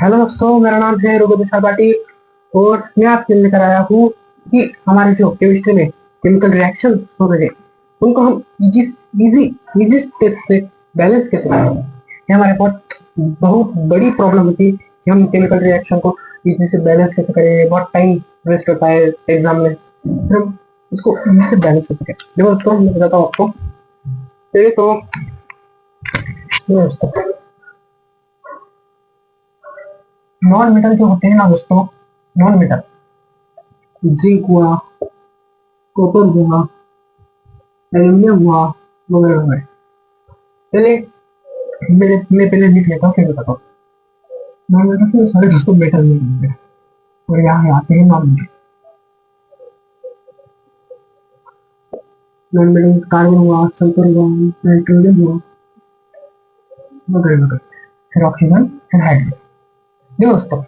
Hello दोस्तों, मेरा नाम है रोगो विशाल और मैं आपके लिए लेकर आया हूँ कि हमारे जो केमिस्ट्री में केमिकल रिएक्शन होते हैं उनको हम इजी इजी इजी स्टेप से बैलेंस कैसे करें। ये हमारे बहुत बड़ी प्रॉब्लम होती है कि हम केमिकल रिएक्शन को इजी से बैलेंस कैसे करें। बहुत टाइम वेस्ट होता है एग्जाम में, फिर हम इसको इजी से बैलेंस कर सकें। देखो दोस्तों, मैं बताता हूँ आपको। पहले तो नॉन मेटल जो होते हैं ना दोस्तों, नॉन मेटल जिंक हुआ, कॉपर हुआ, एल्यूमिनियम हुआ, वगैरह वगैरह। पहले मैं पहले लिख लेता हूँ, फिर बताता हूँ। नॉन मेटल के सारे दोस्तों मेटल में होंगे और यहाँ आते हैं non metal. Non metal carbon हुआ, सल्फर हुआ, नाइट्रोजन हुआ, वगैरह वगैरह। फिर ऑक्सीजन, फिर हाइड्रोजन। देखो दोस्तों,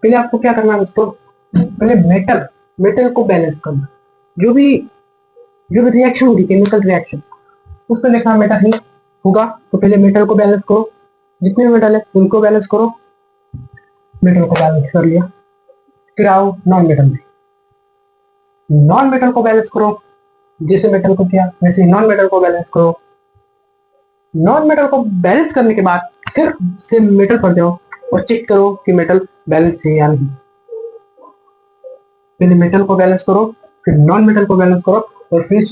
पहले आपको क्या करना है दोस्तों, पहले मेटल मेटल को बैलेंस करना। जो भी जो भी रिएक्शन होगी, केमिकल रिएक्शन, उसमें देखना मेटल ही होगा। तो पहले मेटल को बैलेंस करो, जितने मेटल है उनको बैलेंस करो। मेटल को बैलेंस कर लिया, फिर आओ नॉन मेटल में। नॉन मेटल को बैलेंस करो, जैसे मेटल को किया वैसे नॉन मेटल को बैलेंस करो। नॉन मेटल को बैलेंस करने के बाद फिर से मेटल पर जाओ और चेक करो कि मेटल बैलेंस है या नहीं। पहले मेटल को बैलेंस करो, फिर नॉन मेटल को बैलेंस करो और फिर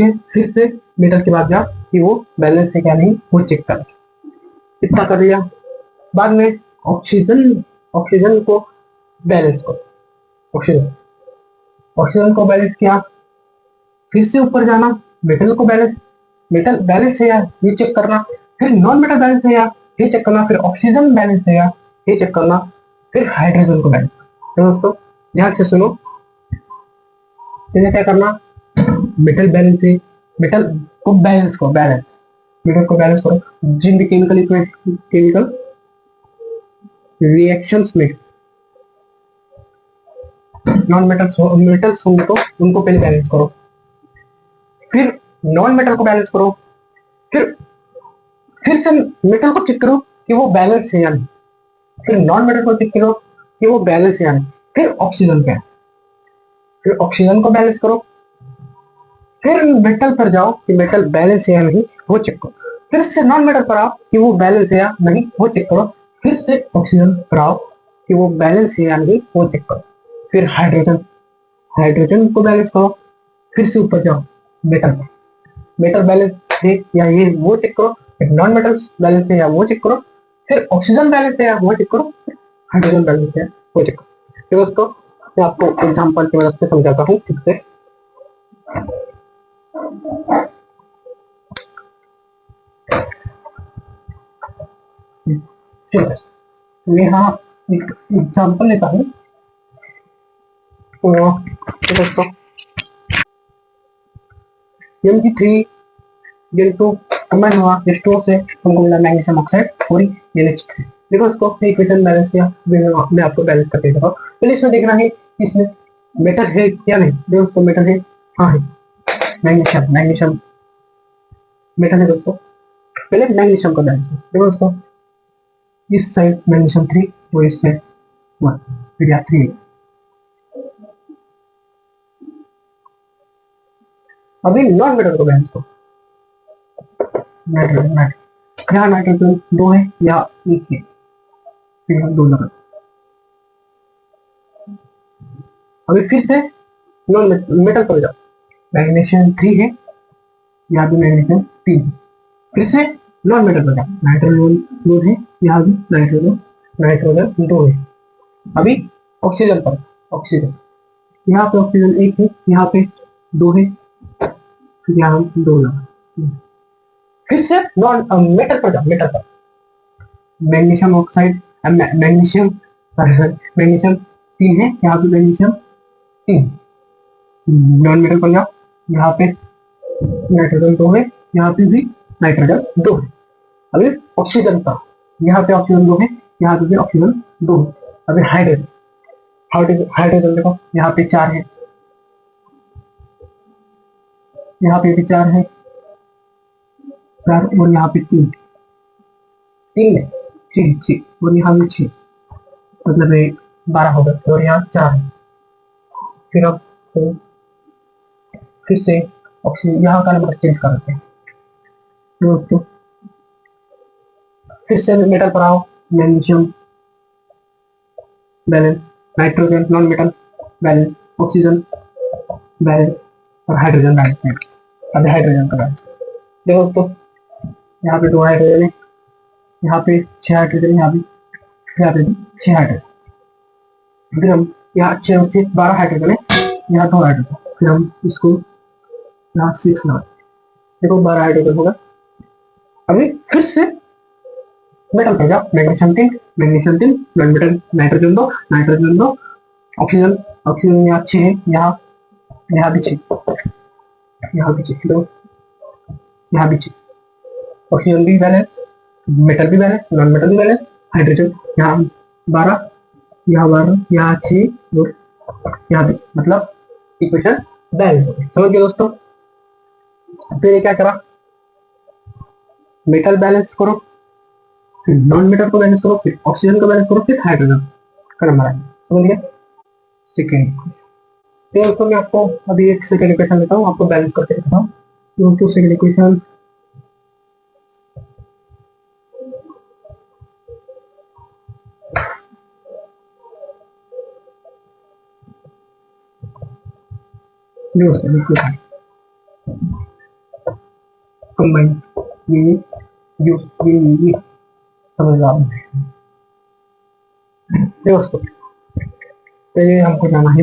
से मेटल के बाद जाओ कि वो बैलेंस है क्या नहीं, वो चेक करो। इतना कर लिया, बाद में ऑक्सीजन ऑक्सीजन को बैलेंस करो। ऑक्सीजन ऑक्सीजन को बैलेंस किया, फिर से ऊपर जाना, मेटल को बैलेंस मेटल बैलेंस है या ये चेक करना। फिर नॉन मेटल बैलेंस है या ये चेक करना। फिर ऑक्सीजन बैलेंस है या ये चेक करना। फिर हाइड्रोजन को बैलेंस। तो दोस्तों ध्यान से सुनो, इन्हें क्या करना, मेटल बैलेंस है, मेटल को बैलेंस करो, मेटल को बैलेंस करो। जिन भी केमिकल रिएक्शंस में नॉन मेटल्स होंगे तो उनको पहले बैलेंस करो, फिर नॉन मेटल को बैलेंस करो, फिर फिर से मेटल को चेक करो कि वो बैलेंस है या नहीं। फिर नॉन मेटल को चेक करो कि वो बैलेंस है या नहीं। फिर ऑक्सीजन पे, फिर ऑक्सीजन को बैलेंस करो, फिर मेटल पर जाओ कि मेटल बैलेंस है या नहीं, वो चेक करो। फिर से नॉन मेटल पर आओ कि वो बैलेंस है या नहीं, वो चेक करो। फिर से ऑक्सीजन पर आओ कि वो बैलेंस है या नहीं, वो चेक करो। फिर हाइड्रोजन हाइड्रोजन को बैलेंस करो, फिर से ऊपर जाओ मेटल मेटल बैलेंस है या ये वो चेक करो। फिर नॉन मेटल बैलेंस है या वो चेक करो। फिर ऑक्सीजन बैलेंस है या वो चेक करो। हाइड्रोजन बैलेंस है वो चेक करो। तो दोस्तों, मैं आपको एग्जांपल की मदद से समझाता हूँ ठीक से। ठीक है, मैं यहाँ एक एग्जांपल लेता हूँ। तो दोस्तों, Mg3 N2 कम्बाइन हुआ, H2O से हमको मिला मैग्नीशियम ऑक्साइड और NH3। देखो इसको इक्वेशन बैलेंस किया, मैं आपको बैलेंस करके दिखाऊँ। पहले इसमें देखना है कि इसमें मेटल है या नहीं। देखो इसको मेटल है, हाँ है, मैग्नीशियम मेटल है दोस्तों। पहले मैग्नीशियम का बैलेंस देखो दोस्तों, इस साइड मैग्नीशियम 3 और इस साइड 1, फिर यहाँ 3। अभी नॉन मेटल को बैलेंस करो, नाइट्रोजन यहाँ नाइट्रोजन 2 है, यहाँ 1 है, फिर यहाँ 2 लगा। अभी फिर से नॉन मेटल पर जाओ, मैग्नीशियम 3 है, यहाँ भी मैग्नीशियम 3 है। फिर से नॉन मेटल पर जाओ, नाइट्रोजन 2 है, यहाँ भी नाइट्रोजन नाइट्रोजन 2 है। अभी ऑक्सीजन पर, ऑक्सीजन यहाँ पे ऑक्सीजन 1 है, यहाँ पे 2 है, फिर यहाँ हम 2 लगा। फिर से नॉन मेटल पर जाओ, मेटल पर मैग्नीशियम ऑक्साइड मैग्नीशियम मैग्नीशियम 3 है, यहाँ पे मैग्नीशियम 3। नॉन मेटल पर जाओ, यहाँ पे नाइट्रोजन 2 है, यहाँ पे भी नाइट्रोजन 2 है। अभी ऑक्सीजन का, यहाँ पे ऑक्सीजन 2 है, यहाँ पे भी ऑक्सीजन 2 है। अभी हाइड्रोजन हाइड्रोजन देखो, यहाँ पे 4 है, यहाँ पे भी 4 है, 4 और यहाँ पे 3 3 है, 6 6 और यहाँ भी 6। मतलब ये 12 हो गए और यहाँ 4 है। फिर अब फिर से ऑक्सीजन यहाँ का नंबर चेंज कर देते हैं दोस्तों। फिर से मेटल पर आओ, magnesium balance, nitrogen non metal balance, oxygen balance और हाइड्रोजन बैलेंस है। अब हाइड्रोजन का बैलेंस देखो तो, यहाँ पे 2 हाइड्रोजन है, यहाँ पे 6 हाइड्रोजन, यहाँ पे 6 हाइड्रोजन। फिर हम यहाँ 6 और 6 12 हाइड्रोजन है, यहाँ 2 हाइड्रोजन। फिर हम इसको यहाँ 6 ना, देखो 12 हाइड्रोजन होगा। अभी फिर से मेटल पर जाओ, magnesium 3 non metal, nitrogen 2 oxygen, oxygen यहाँ 6 है, यहाँ भी 6, यहाँ भी 6 दो, यहाँ भी 6। ऑक्सीजन भी बैलेंस, मेटल भी बैलेंस, नॉन मेटल भी बैलेंस, हाइड्रोजन यहाँ 12, यहाँ 12, यहाँ 6 और यहाँ भी, मतलब इक्वेशन बैलेंस हो गई। समझ गए दोस्तों। फिर ये क्या करा, मेटल बैलेंस करो, फिर नॉन मेटल को बैलेंस करो, फिर ऑक्सीजन को बैलेंस करो, फिर हाइड्रोजन का नंबर आएगा। समझ गया। सेकेंड दोस्तों मैं आपको अभी एक सेकेंड इक्वेशन देता हूँ, आपको बैलेंस करके दिखाता हूँ। दोस्तों सेकेंड इक्वेशन कंबाइन, ये समझ आ दोस्तों। पहले हमको जाना है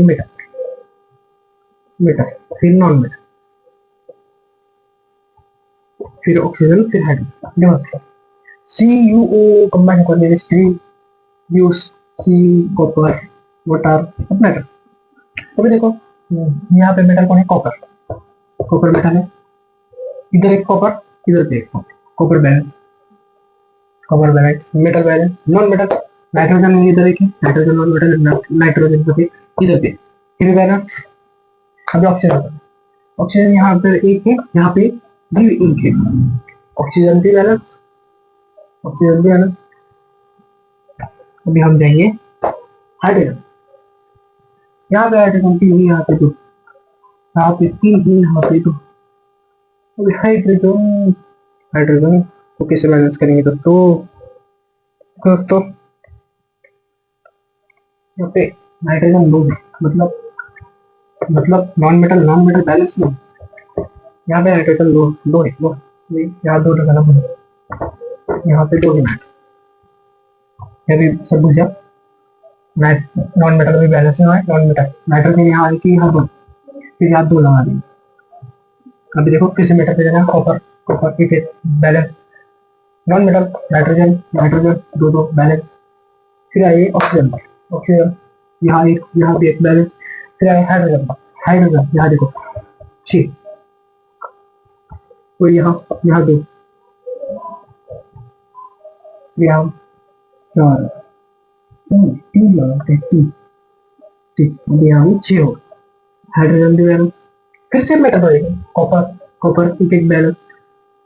मेटल, फिर नॉन मेटल, फिर ऑक्सीजन, फिर हाइड्रोजन। दोस्तों CuO कंबाइन करने में stream use see copper water metal. अभी देखो यहाँ पे मेटल कौन है, कॉपर मेटल है, इधर एक कॉपर, इधर पे एक copper balance, metal balance, non metal nitrogen इधर एक है, नाइट्रोजन नॉन मेटल, नाइट्रोजन इधर पे फिर बैलेंस। अभी ऑक्सीजन यहाँ पे एक है, यहाँ पे भी एक है, ऑक्सीजन भी बैलेंस। अभी हम जाएंगे हाइड्रोजन, यहाँ पे हाइड्रोजन 3 है, यहाँ पे 2, यहाँ पे 3 है, यहाँ पे 2। अभी हाइड्रोजन को कैसे बैलेंस करेंगे दोस्तों यहाँ पे नाइट्रोजन 2 है, मतलब नॉन मेटल बैलेंस में यहाँ पे नाइट्रोजन 2 है, यहाँ 2 लगाना पड़ेगा, यहाँ पे 2 है, ये भी सब बुझा। नॉन मेटल भी बैलेंस में है, नॉन मेटल नाइट्रोजन यहाँ आएगी, यहाँ 2, फिर यहाँ 2 लगा देंगे। अभी देखो किसी मेटल पे जाना, कॉपर ठीक है balance, non metal nitrogen 2 balance. फिर आइए ऑक्सीजन यहाँ भी एक बैलेंस। फिर आइए हाइड्रोजन यहाँ देखो 6 और यहाँ 2, यहाँ 4, 3 लगाते हैं, 3 यहाँ 6 हो, हाइड्रोजन भी बैलेंस। फिर से मेटल बनेगा, कॉपर एक balance,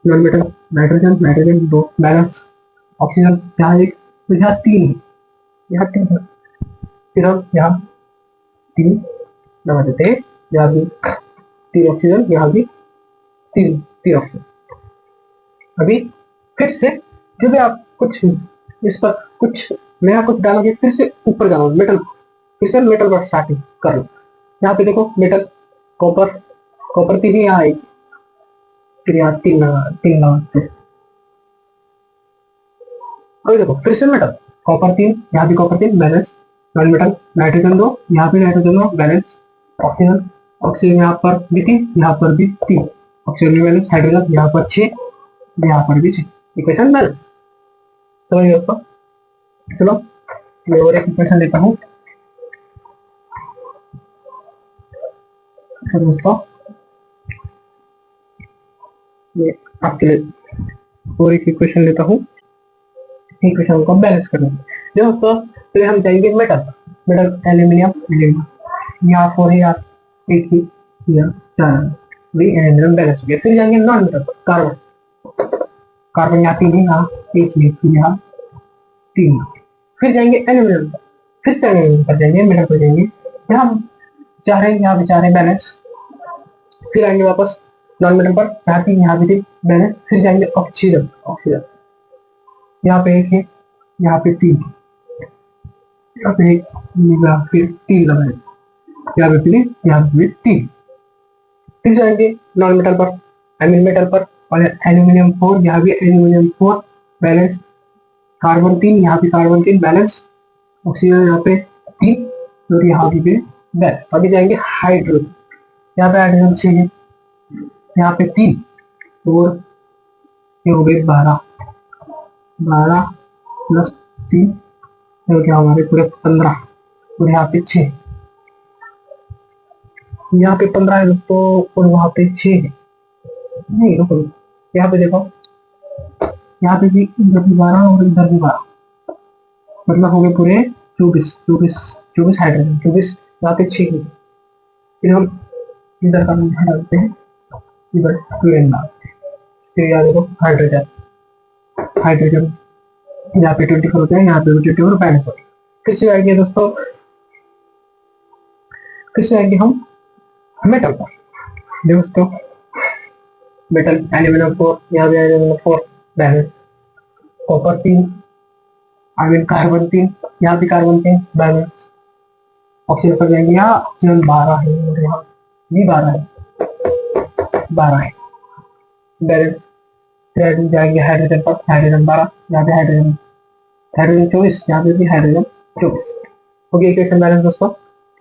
non metal nitrogen 2 balance, oxygen यहाँ 1, तो यहाँ 3 है, है। फिर हम यहाँ 3 लगा देते हैं, यहाँ भी 3 ऑक्सीजन, यहाँ भी 3 ऑक्सीजन। अभी फिर से जब भी आप कुछ इस पर कुछ नया कुछ डालोगे, फिर से ऊपर जाओ मेटल, फिर से मेटल पर स्टार्टिंग कर लो। यहाँ पे देखो मेटल कॉपर 3 यहाँ आएगी, फिर यहाँ 3 लगा। अभी देखो फिर से मेटल कॉपर 3, यहाँ भी copper 3 balance, non metal nitrogen 2, यहाँ भी नाइट्रोजन 2 बैलेंस, ऑक्सीजन यहाँ पर भी 3, यहाँ पर भी 3, ऑक्सीजन बैलेंस, हाइड्रोजन यहाँ पर 6, यहाँ पर भी 6, इक्वेशन बैलेंस। तो ये दोस्तों चलो मैं और एक इक्वेशन लेता हूँ। दोस्तों मैं आपके लिए और एक इक्वेशन लेता हूँ, इक्वेशन को बैलेंस करना है दोस्तों। फिर हम जाएंगे मेटल एल्यूमिनियम, यहाँ 4 है, यहाँ 1 ही, यहाँ 4 भी एल्यूमिनियम बैलेंस हो गया। फिर जाएंगे नॉन मेटल कार्बन यहाँ 3 है, यहाँ 1 है, फिर यहाँ 3, फिर जाएंगे एल्यूमिनियम, फिर से कर जाएंगे, मिडल पे जाएंगे, यहाँ चाह रहे हैं, यहाँ भी चाह रहे हैं बैलेंस, फिर आएंगे वापस नॉन मेटल पर, यहाँ भी थी बैलेंस, फिर जाएंगे ऑक्सीजन। ऑक्सीजन यहाँ पे एक है, यहाँ पे तीन, यहाँ पे एक, यहाँ पे तीन लगाए, यहाँ पे प्लीज, यहाँ पे तीन, फिर जाएंगे नॉन मेटल पर, आई मीन मेटल पर, और एल्यूमिनियम 4, यहाँ भी एल्यूमिनियम 4 बैलेंस, कार्बन 3, यहाँ पे कार्बन 3 बैलेंस, ऑक्सीजन यहाँ पे 3, और यहाँ भी बैलेंस। अभी जाएंगे हाइड्रोजन, यहाँ पे हाइड्रोजन चाहिए, यहाँ पे 3, और ये हो गए 12, 12 प्लस 3, हो गया हमारे पूरे 15, और यहाँ पे 6, यहाँ पे 15 है दोस्तों, और वहाँ पे 6 है, नहीं रुको, यहाँ पे देखो, यहाँ पे भी इधर भी 12 और इधर भी 12, मतलब हो गए पूरे 24, 24, 24 हाइड्रोजन, 24, यहाँ पे 6 है। फिर हम इधर का नंबर डालते हैं, इधर 12 डालते हैं, फिर यहाँ देखो हाइड्रोजन, हाइड्रोजन यहाँ पे 24 होते हैं, यहाँ पे 24 और बैलेंस होते हैं। फिर से आएंगे दोस्तों, फिर से आएंगे हम मेटल पर, दोस्तों मेटल एल्यूमिनियम 4, यहाँ भी aluminium 4 balance, copper 3, I mean carbon 3, यहाँ भी कार्बन 3 बैलेंस, ऑक्सीजन पर जाएंगे, यहाँ ऑक्सीजन 12 है और यहाँ भी 12 है, 12 है बैलेंस। फिर जाएंगे हाइड्रोजन पर, हाइड्रोजन 12, यहाँ पे हाइड्रोजन, हाइड्रोजन 24, यहाँ पे भी हाइड्रोजन 24, हो गया इक्वेशन बैलेंस दोस्तों,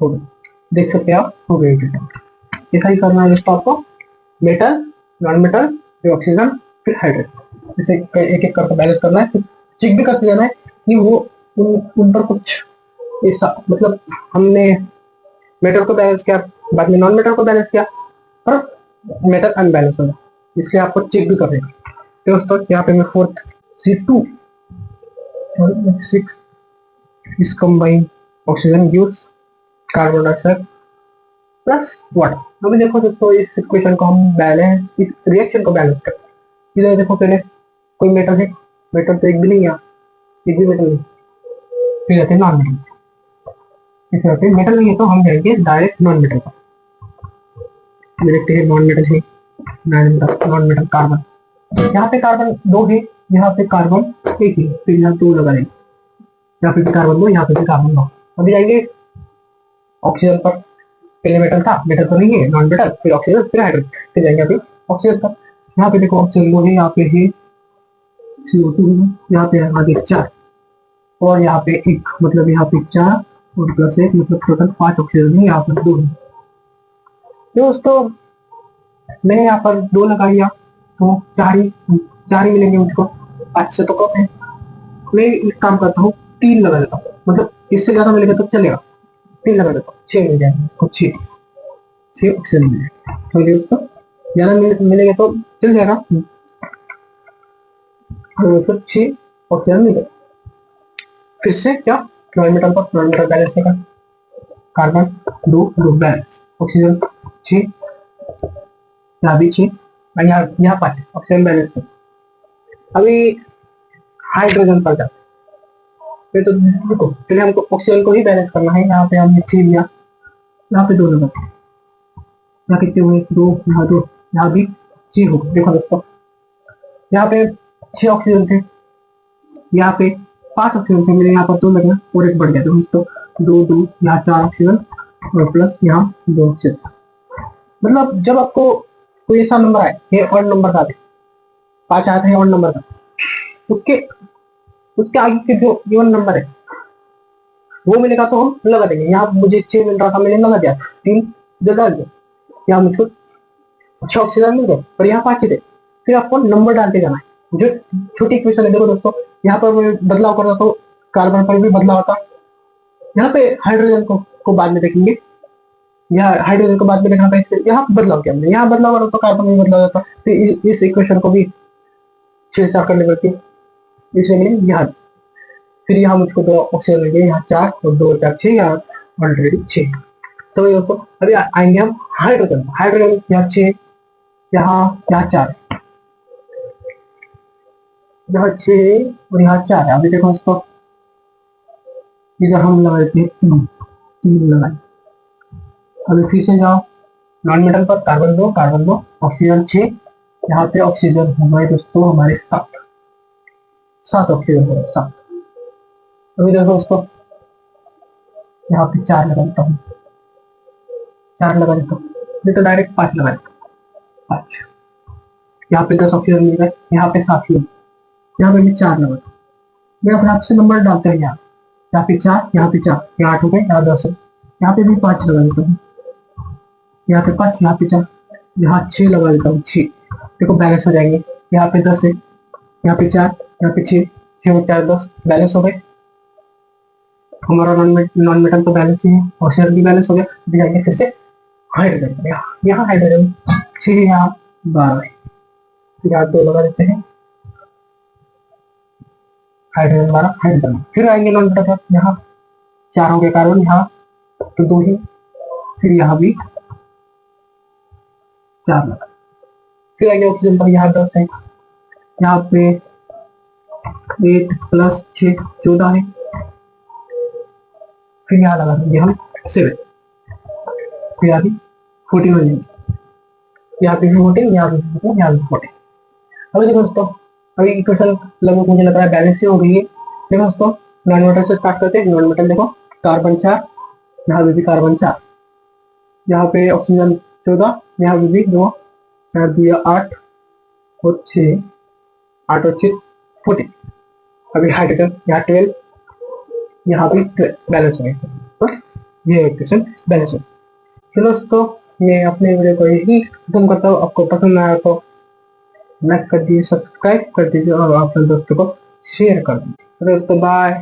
हो गया, देख सकते हैं आप, हो गया इक्वेशन। ऐसा ही करना है दोस्तों आपको, मेटल, नॉन मेटल, फिर ऑक्सीजन, फिर हाइड्रोजन, इसे एक एक करके बैलेंस करना है, फिर चेक भी करते जाना है कि वो उन पर कुछ ऐसा, मतलब हमने मेटल को बैलेंस किया, बाद में नॉन मेटल को बैलेंस किया, और मेटल अनबैलेंस होगा, इसलिए आपको चेक भी करना है। दोस्तों यहाँ पे मैं 4th C2 6 इस combine oxygen gives carbon dioxide plus water. अभी देखो दोस्तों, इस इक्वेशन को हम बैलेंस, इस रिएक्शन को बैलेंस करते हैं। इधर देखो पहले कोई मेटल है, मेटल तो एक भी नहीं है, एक भी मेटल नहीं, फिर आते हैं नॉन मेटल, इस आते हैं मेटल नहीं है तो हम जाएंगे डायरेक्ट नॉन मेटल पर, देखते हैं नॉन मेटल है, नॉन मेटल कार्बन, यहाँ पे कार्बन 2 है, यहाँ पे कार्बन 1 है, फिर यहाँ 2 लगा देंगे, यहाँ पे भी कार्बन 2, यहाँ पे भी कार्बन 2। अभी जाएंगे ऑक्सीजन पर, पहले मेटल था, मेटल तो नहीं है, नॉन मेटल, फिर ऑक्सीजन, फिर हाइड्रोजन, फिर जाएंगे अभी ऑक्सीजन पर। यहाँ पे देखो ऑक्सीजन 2 है, यहाँ पे है CO2 है, यहाँ पे आगे 4, और यहाँ पे 1, मतलब यहाँ पे 4 और प्लस 1, मतलब टोटल 5 ऑक्सीजन है, यहाँ पर 2 है। दोस्तों मैंने यहाँ पर 2 लगा लिया, तो 4 ही मिलेंगे मुझको, 5 से तो कम है। मैं एक काम करता हूँ, 3 लगा देता हूँ, मतलब इससे ज्यादा मिलेगा तो चलेगा, 3 लगा देता हूँ, 6 मिल जाएंगे, तो 6 ऑक्सीजन मिल जाएगा, तो दोस्तों ज्यादा मिलेगा तो चल जाएगा, तो 6 ऑक्सीजन मिलेगा। फिर से क्या, नॉन मेटल पर, नॉन मेटल बैलेंस होगा, कार्बन 2 बैलेंस, ऑक्सीजन 6, यहाँ भी 6, यहाँ 5 ऑक्सीजन बैलेंस है। अभी हाइड्रोजन पर जाते हैं, तो देखो पहले हमको ऑक्सीजन को ही बैलेंस करना है। यहाँ पे हमने 6 लिया, यहाँ पे 2 लगा, यहाँ कितने हुए 2, यहाँ 2, यहाँ भी 6 हो गए। देखो दोस्तों यहाँ पे 6 ऑक्सीजन थे, यहाँ पे 5 ऑक्सीजन थे, मेरे यहाँ पर 2 लगे और 1 बढ़ गया, तो 2 यहाँ 4 ऑक्सीजन और प्लस यहाँ 2 ऑक्सीजन। मतलब जब आपको कोई ऐसा नंबर आए, ये और नंबर का दे, 5 आते हैं और नंबर का, उसके उसके आगे के जो गिवन नंबर है वो मिलेगा तो हम लगा देंगे। यहाँ मुझे 6 मिल रहा था, मैंने लगा दिया, 3 डाल दिया, यहाँ मुझको 6 ऑक्सीजन मिल गए, और यहाँ 5 थे। फिर आपको नंबर डालते जाना है, जो छोटी इक्वेशन है। देखो दोस्तों यहाँ पर मैं बदलाव कर रहा था, कार्बन पर भी बदलाव आता, यहाँ पे हाइड्रोजन को बाद में देखेंगे, यहाँ हाइड्रोजन को बाद में देखना था, यहाँ बदलाव किया हमने, यहाँ बदलाव करो तो कार्बन में बदलाव होता। फिर इस इक्वेशन को भी छेड़छाड़ करने पड़ती है, इसलिए यहाँ फिर यहाँ मुझको 2 ऑक्सीजन मिल गए, यहाँ 4 और 2 4 6, यहाँ ऑलरेडी 6। तो दोस्तों अभी आएंगे हम हाइड्रोजन, हाइड्रोजन यहाँ 6, यहाँ 4, यहाँ 6 और यहाँ 4 है। अभी देखो इसको इधर हम लगाए थे 3 लगाए। अभी फिर से जाओ नॉन मेटल पर, कार्बन 2 ऑक्सीजन 6, यहाँ पे ऑक्सीजन हमारे दोस्तों हमारे 7 ऑक्सीजन है 7। अभी देखो दोस्तों यहाँ पे 4 लगा देता हूँ, 4 लगा देता हूँ, नहीं तो डायरेक्ट 5 लगा देता हूँ, 5। यहाँ पे 10 ऑक्सीजन मिल गए, यहाँ पे 7 मिल, यहाँ पे भी 4 लगा। मैं अपने आप से नंबर डालते हैं यहाँ पे 4, यहाँ पे 4, यहाँ 8 हो गए, यहाँ 10 है, यहाँ पे भी 5 लगा देता हूँ, यहाँ पे 5, यहाँ पे 4, यहाँ 6 लगा देता हूँ 6। देखो बैलेंस हो जाएंगे, यहाँ पे 10 है, यहाँ पे 4, यहाँ पे 6, 6 और 4 10, बैलेंस हो गए। हमारा नॉन मेटल तो बैलेंस ही है, ऑक्सीजन भी बैलेंस हो गया। अभी जाएंगे फिर से हाइड्रोजन, यहाँ हाइड्रोजन 6, यहाँ 12 है, यहाँ 2 लगा देते हैं, हाइड्रोजन 12 हाइड्रोजन। फिर आएंगे नॉन मेटल पर, यहाँ 4 हो गए कार्बन, यहाँ तो 2 ही, फिर यहाँ भी 4 लगा। फिर आएंगे ऑक्सीजन पर, यहाँ 10 है, यहाँ पे 8 प्लस 6 14 है, फिर यहाँ लगा देंगे हम 7, फिर यहाँ भी 14 हो जाएंगे, यहाँ पे भी 14, यहाँ भी 14, यहाँ भी 14। अभी देखो दोस्तों, अभी टोटल लगभग मुझे लग रहा है बैलेंस ही हो गई है। देखो दोस्तों नॉन मेटल से स्टार्ट करते हैं। नॉन मेटल देखो कार्बन 4, यहाँ भी कार्बन 4, यहाँ पे ऑक्सीजन 14, यहाँ भी 2, यहाँ दिया 8 और 6, 8 और 6 14। अभी हाइड्रोजन यहाँ 12, यहाँ भी 12 बैलेंस हो गया। तो ये इक्वेशन बैलेंस हो। चलो दोस्तों मैं अपने वीडियो को यही खत्म करता हूँ। आपको पसंद आया तो लाइक कर दीजिए, सब्सक्राइब कर दीजिए और अपने दोस्तों को शेयर कर दीजिए। दोस्तों बाय।